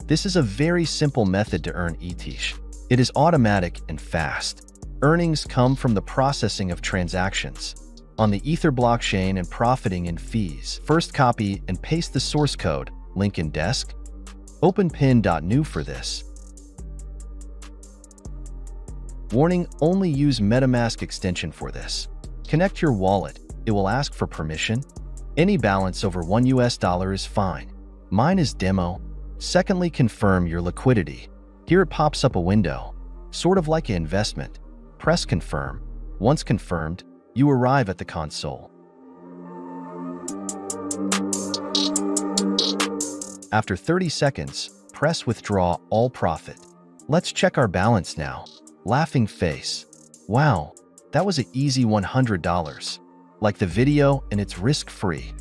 This is a very simple method to earn ETH. It is automatic and fast. Earnings come from the processing of transactions on the Ether blockchain and profiting in fees. First, copy and paste the source code, link in desk. Open pin.new for this. Warning, only use Metamask extension for this. Connect your wallet. It will ask for permission. Any balance over $1 is fine. Mine is demo. Secondly, confirm your liquidity. Here it pops up a window, sort of like an investment. Press confirm. Once confirmed, you arrive at the console. After 30 seconds, press withdraw all profit. Let's check our balance now. Laughing face. Wow, that was an easy $100. Like the video and it's risk-free.